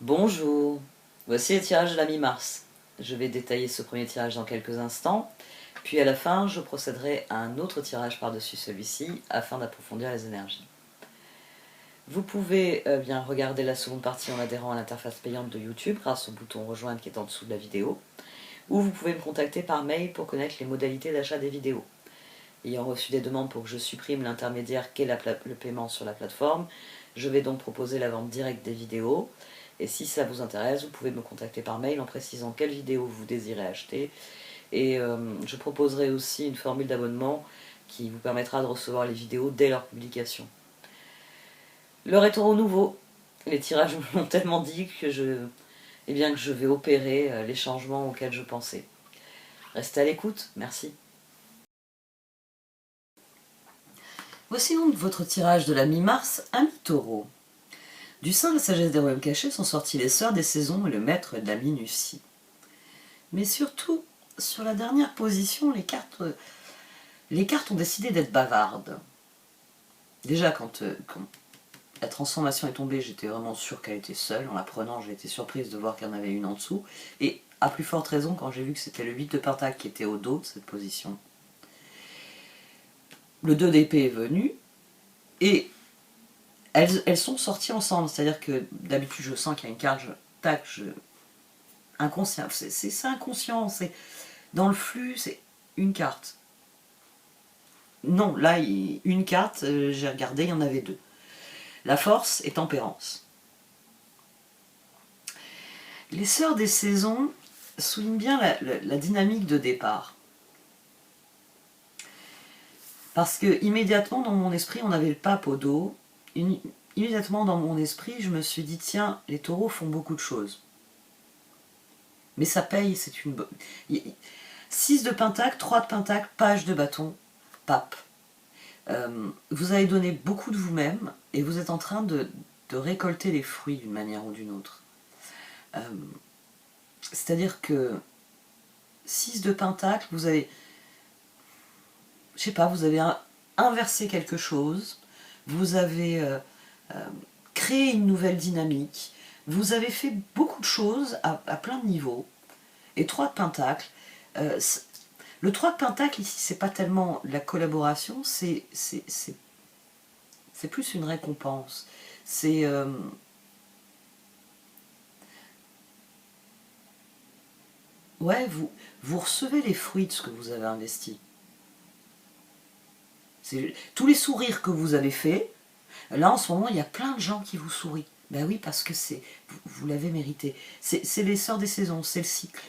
Bonjour, voici le tirage de la mi-mars. Je vais détailler ce premier tirage dans quelques instants, puis à la fin je procéderai à un autre tirage par-dessus celui-ci afin d'approfondir les énergies. Vous pouvez bien regarder la seconde partie en adhérant à l'interface payante de YouTube grâce au bouton rejoindre qui est en dessous de la vidéo, ou vous pouvez me contacter par mail pour connaître les modalités d'achat des vidéos. Ayant reçu des demandes pour que je supprime l'intermédiaire qu'est le paiement sur la plateforme, je vais donc proposer la vente directe des vidéos. Et si ça vous intéresse, vous pouvez me contacter par mail en précisant quelle vidéo vous désirez acheter. Et je proposerai aussi une formule d'abonnement qui vous permettra de recevoir les vidéos dès leur publication. L'heure est au renouveau. Les tirages m'ont tellement dit que je vais opérer les changements auxquels je pensais. Restez à l'écoute, merci. Voici donc votre tirage de la mi-mars, Amis Taureau. Du sein de la sagesse des royaumes cachés sont sortis les sœurs des saisons et le maître de la minutie. Mais surtout, sur la dernière position, les cartes ont décidé d'être bavardes. Déjà, quand la transformation est tombée, j'étais vraiment sûre qu'elle était seule. En la prenant, j'ai été surprise de voir qu'il y en avait une en dessous. Et à plus forte raison, quand j'ai vu que c'était le 8 de pentacle qui était au dos de cette position. Le 2 d'épée est venu, et elles sont sorties ensemble. C'est-à-dire que d'habitude, je sens qu'il y a une carte, inconscient, c'est inconscient, c'est dans le flux, c'est une carte. Non, là, une carte, j'ai regardé, il y en avait deux. La force et tempérance. Les sœurs des saisons soulignent bien la dynamique de départ. Parce que immédiatement dans mon esprit, on avait le pape au dos. Immédiatement dans mon esprit, je me suis dit, tiens, les taureaux font beaucoup de choses. Mais ça paye, c'est une bonne... 6 de pentacle, 3 de pentacle, page de bâton, pape. Vous avez donné beaucoup de vous-même et vous êtes en train de récolter les fruits d'une manière ou d'une autre. C'est-à-dire que 6 de pentacle, vous avez... Je sais pas, vous avez inversé quelque chose, vous avez créé une nouvelle dynamique, vous avez fait beaucoup de choses à plein de niveaux. Et 3 de pentacle, le 3 de pentacle ici, c'est pas tellement la collaboration, c'est plus une récompense. C'est... ouais, vous recevez les fruits de ce que vous avez investi. Tous les sourires que vous avez faits, là en ce moment il y a plein de gens qui vous sourient. Ben oui, parce que vous l'avez mérité. C'est les sœurs des saisons, c'est le cycle.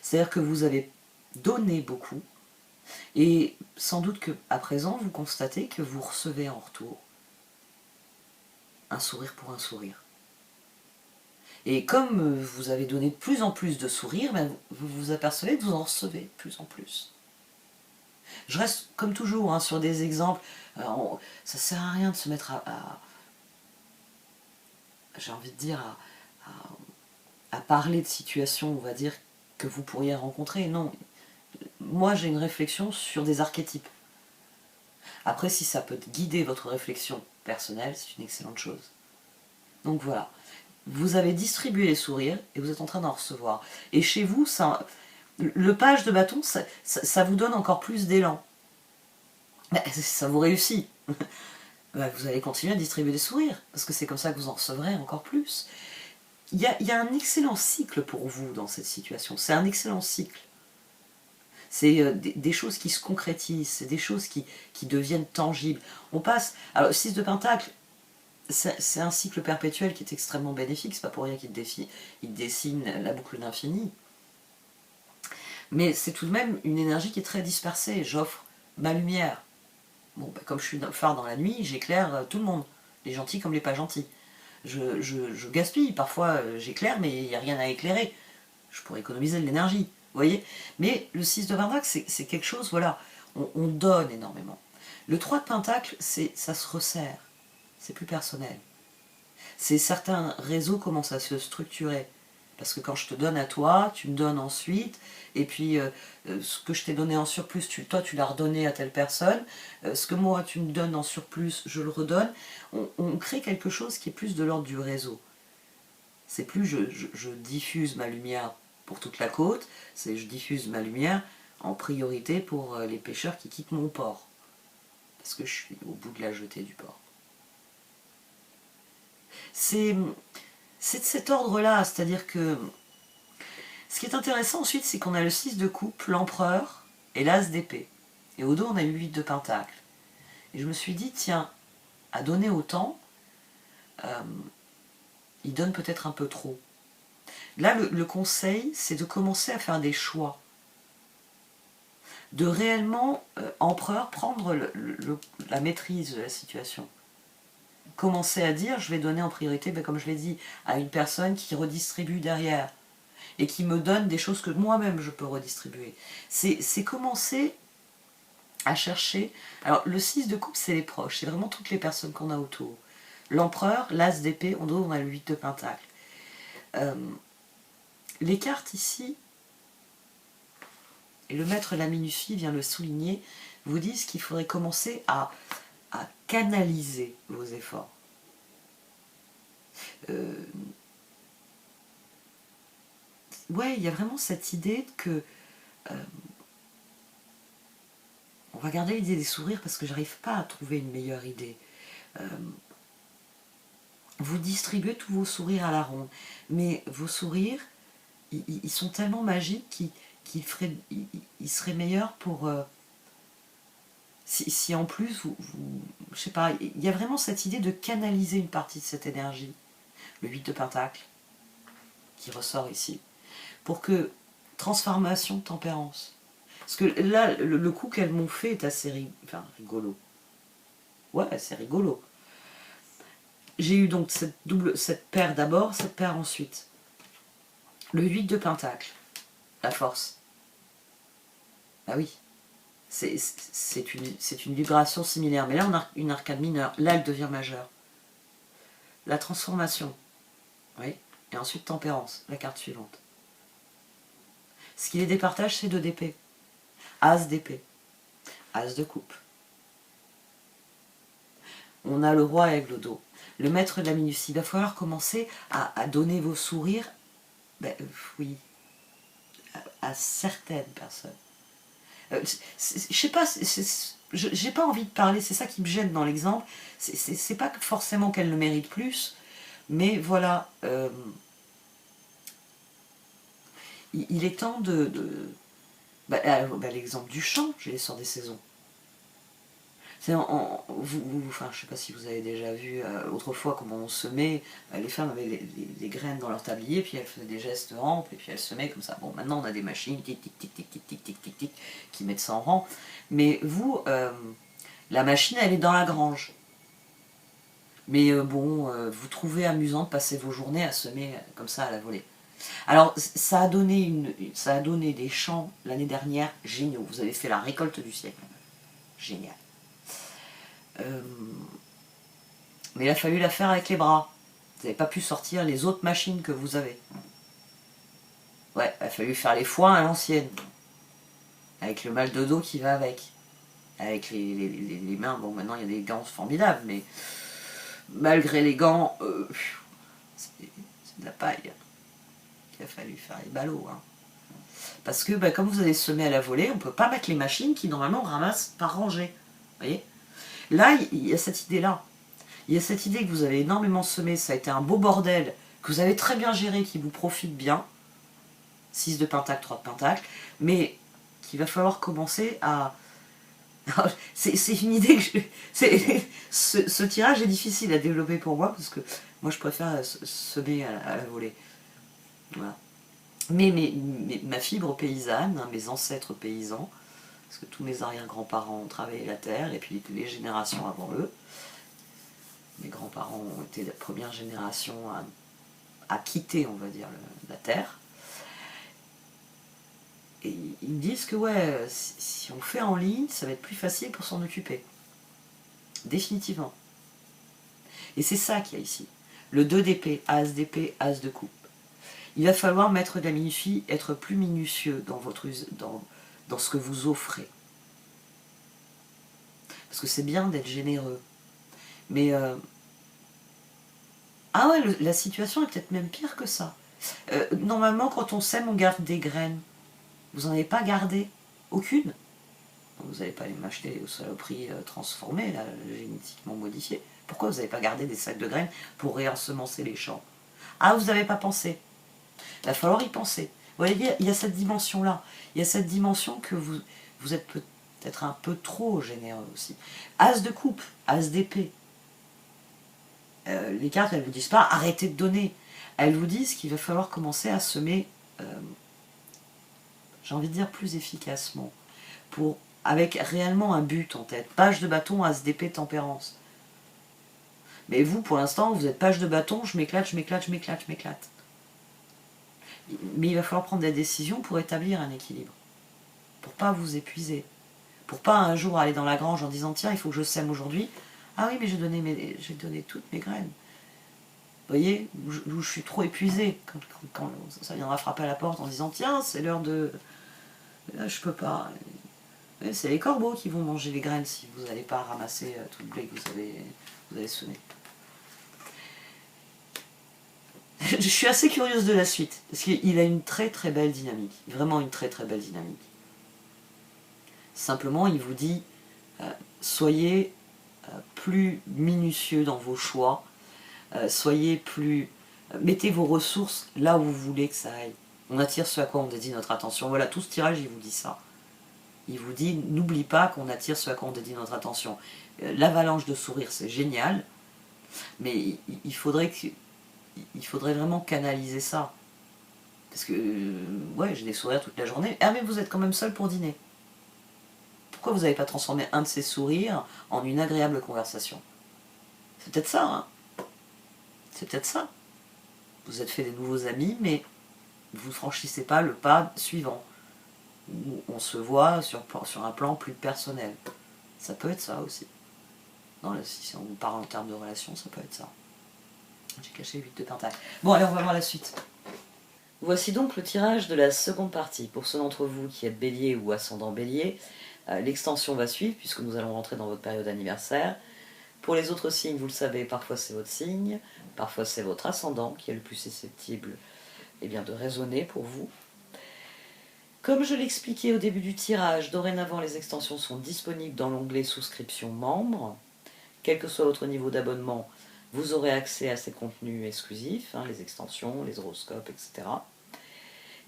C'est-à-dire que vous avez donné beaucoup, et sans doute qu'à présent vous constatez que vous recevez en retour un sourire pour un sourire. Et comme vous avez donné de plus en plus de sourires, ben vous vous apercevez que vous en recevez de plus en plus. Je reste comme toujours hein, sur des exemples. Ça ne sert à rien de se mettre j'ai envie de dire, à parler de situations, on va dire, que vous pourriez rencontrer. Non, moi j'ai une réflexion sur des archétypes. Après, si ça peut guider votre réflexion personnelle, c'est une excellente chose. Donc voilà, vous avez distribué les sourires et vous êtes en train d'en recevoir. Et chez vous, le page de bâton, ça vous donne encore plus d'élan. Ça vous réussit. Vous allez continuer à distribuer des sourires, parce que c'est comme ça que vous en recevrez encore plus. Il y a un excellent cycle pour vous dans cette situation. C'est un excellent cycle. C'est des choses qui se concrétisent, c'est des choses qui deviennent tangibles. On passe... Alors, 6 de pentacle, c'est un cycle perpétuel qui est extrêmement bénéfique, c'est pas pour rien qu'il dessine la boucle d'infini. Mais c'est tout de même une énergie qui est très dispersée. J'offre ma lumière. Bon, comme je suis phare dans la nuit, j'éclaire tout le monde, les gentils comme les pas gentils. Je gaspille, parfois j'éclaire, mais il n'y a rien à éclairer. Je pourrais économiser de l'énergie, vous voyez. Mais le 6 de pentacle, c'est quelque chose, voilà, on donne énormément. Le 3 de pentacle, ça se resserre, c'est plus personnel. Certains réseaux commencent à se structurer. Parce que quand je te donne à toi, tu me donnes ensuite, et puis ce que je t'ai donné en surplus, toi tu l'as redonné à telle personne, ce que moi tu me donnes en surplus, je le redonne. On crée quelque chose qui est plus de l'ordre du réseau. C'est plus je diffuse ma lumière pour toute la côte, c'est je diffuse ma lumière en priorité pour les pêcheurs qui quittent mon port. Parce que je suis au bout de la jetée du port. C'est de cet ordre-là, c'est-à-dire que ce qui est intéressant ensuite, c'est qu'on a le 6 de coupe, l'empereur et l'as d'épée. Et au dos, on a le 8 de pentacle. Et je me suis dit, tiens, à donner autant, il donne peut-être un peu trop. Là, le conseil, c'est de commencer à faire des choix. De réellement, empereur, prendre la maîtrise de la situation. Commencer à dire, je vais donner en priorité, comme je l'ai dit, à une personne qui redistribue derrière et qui me donne des choses que moi-même je peux redistribuer. C'est commencer à chercher. Alors, le 6 de coupe, c'est les proches, c'est vraiment toutes les personnes qu'on a autour. L'empereur, l'as d'épée, on a le 8 de pentacle. Les cartes ici, et le maître de la minutie vient le souligner, vous disent qu'il faudrait commencer à canaliser vos efforts. Ouais, il y a vraiment cette idée que on va garder l'idée des sourires parce que j'arrive pas à trouver une meilleure idée. Vous distribuez tous vos sourires à la ronde, mais vos sourires, ils sont tellement magiques qu'ils seraient meilleurs pour... si en plus, je sais pas, il y a vraiment cette idée de canaliser une partie de cette énergie, le 8 de pentacle, qui ressort ici, pour que transformation, tempérance. Parce que là, le coup qu'elles m'ont fait est assez rigolo. Ouais, c'est rigolo. J'ai eu donc cette paire d'abord, cette paire ensuite. Le 8 de pentacle, la force. Ah oui, c'est une vibration similaire. Mais là, on a une arcade mineure. Là, elle devient majeure. La transformation. Oui. Et ensuite, tempérance, la carte suivante. Ce qui les départage, c'est 2 d'épée. As d'épée. As de coupe. On a le roi aigle au dos. Le maître de la minutie. Il va falloir commencer à donner vos sourires, oui, à certaines personnes. Je sais pas, j'ai pas envie de parler, c'est ça qui me gêne dans l'exemple. C'est pas forcément qu'elle le mérite plus, mais voilà, il est temps l'exemple du chant, j'ai les sorts des saisons. C'est enfin, je sais pas si vous avez déjà vu autrefois comment on semait. Les femmes avaient les graines dans leur tablier, puis elles faisaient des gestes rampes, et puis elles semaient comme ça. Bon, maintenant on a des machines tic tic tic tic tic tic tic tic tic qui mettent ça en rang. Mais vous, la machine, elle est dans la grange. Mais vous trouvez amusant de passer vos journées à semer comme ça à la volée. Alors, ça a donné des champs l'année dernière géniaux. Vous avez fait la récolte du siècle. Génial. Mais il a fallu la faire avec les bras. Vous n'avez pas pu sortir les autres machines que vous avez. Ouais, il a fallu faire les foins à l'ancienne. Avec le mal de dos qui va avec. Avec les mains, bon maintenant il y a des gants formidables, mais malgré les gants, c'est de la paille. Il a fallu faire les ballots. Hein. Parce que comme vous avez semé à la volée, on ne peut pas mettre les machines qui normalement ramassent par rangée. Vous voyez ? Là, il y a cette idée-là. Il y a cette idée que vous avez énormément semé, ça a été un beau bordel, que vous avez très bien géré, qui vous profite bien. 6 de pentacle, 3 de pentacle, mais qu'il va falloir commencer à... C'est une idée que ce tirage est difficile à développer pour moi, parce que moi je préfère semer à la volée. Voilà. Mais ma fibre paysanne, hein, mes ancêtres paysans, parce que tous mes arrière-grands-parents ont travaillé la terre, et puis les générations avant eux, mes grands-parents ont été la première génération à quitter, on va dire, la terre. Et ils me disent que ouais, si on fait en ligne, ça va être plus facile pour s'en occuper. Définitivement. Et c'est ça qu'il y a ici. Le 2 d'épée, as d'épée, as de coupe. Il va falloir, maître de la minutie, être plus minutieux dans ce que vous offrez. Parce que c'est bien d'être généreux. Mais Ah ouais, la situation est peut-être même pire que ça. Normalement, quand on sème, on garde des graines. Vous n'en avez pas gardé aucune. Vous n'allez pas aller m'acheter aux saloperies transformées, là, génétiquement modifiées. Pourquoi vous n'avez pas gardé des sacs de graines pour réensemencer les champs? Ah, vous n'avez pas pensé. Il va falloir y penser. Vous voyez, il y a cette dimension-là. Il y a cette dimension que vous êtes peut-être un peu trop généreux aussi. As de coupe, as d'épée. Les cartes, elles ne vous disent pas arrêtez de donner. Elles vous disent qu'il va falloir commencer à semer, j'ai envie de dire plus efficacement, avec réellement un but en tête. Page de bâton, as d'épée, tempérance. Mais vous, pour l'instant, vous êtes page de bâton, je m'éclate, je m'éclate, je m'éclate, je m'éclate. Mais il va falloir prendre des décisions pour établir un équilibre. Pour pas vous épuiser. Pour pas un jour aller dans la grange en disant tiens, il faut que je sème aujourd'hui. Ah oui, mais j'ai donné toutes mes graines. Vous voyez, où je suis trop épuisée quand ça viendra frapper à la porte en disant tiens, c'est l'heure de. Là, je peux pas. C'est les corbeaux qui vont manger les graines si vous n'allez pas ramasser tout le blé que vous avez semé. Je suis assez curieuse de la suite, parce qu'il a une très très belle dynamique, vraiment une très très belle dynamique. Simplement, il vous dit, soyez plus minutieux dans vos choix, soyez plus... mettez vos ressources là où vous voulez que ça aille. On attire ce à quoi on dédie notre attention. Voilà, tout ce tirage, il vous dit ça. Il vous dit, n'oublie pas qu'on attire ce à quoi on dédie notre attention. L'avalanche de sourires, c'est génial, mais il faudrait vraiment canaliser ça. Parce que, ouais, j'ai des sourires toute la journée. Ah, mais vous êtes quand même seul pour dîner. Pourquoi vous n'avez pas transformé un de ces sourires en une agréable conversation? C'est peut-être ça, hein. C'est peut-être ça. Vous êtes fait des nouveaux amis, mais vous ne franchissez pas le pas suivant. Où on se voit sur un plan plus personnel. Ça peut être ça aussi. Non, là, si on parle en termes de relation, ça peut être ça. J'ai caché 8 de pentacle. Bon, allez, on va voir la suite. Voici donc le tirage de la seconde partie. Pour ceux d'entre vous qui êtes bélier ou ascendant bélier, l'extension va suivre puisque nous allons rentrer dans votre période anniversaire. Pour les autres signes, vous le savez, parfois c'est votre signe, parfois c'est votre ascendant qui est le plus susceptible de résonner pour vous. Comme je l'expliquais au début du tirage, dorénavant les extensions sont disponibles dans l'onglet souscription membre. Quel que soit votre niveau d'abonnement, vous aurez accès à ces contenus exclusifs, les extensions, les horoscopes, etc.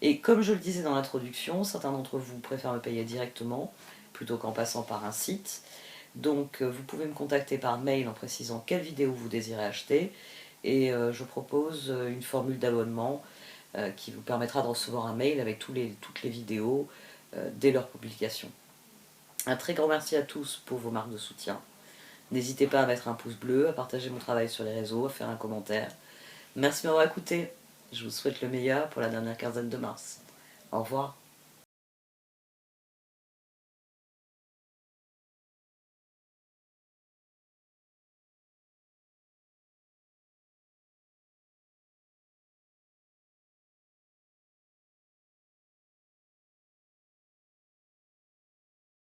Et comme je le disais dans l'introduction, certains d'entre vous préfèrent me payer directement plutôt qu'en passant par un site. Donc vous pouvez me contacter par mail en précisant quelle vidéo vous désirez acheter et je propose une formule d'abonnement qui vous permettra de recevoir un mail avec toutes les vidéos dès leur publication. Un très grand merci à tous pour vos marques de soutien. N'hésitez pas à mettre un pouce bleu, à partager mon travail sur les réseaux, à faire un commentaire. Merci de m'avoir écouté. Je vous souhaite le meilleur pour la dernière quinzaine de mars. Au revoir.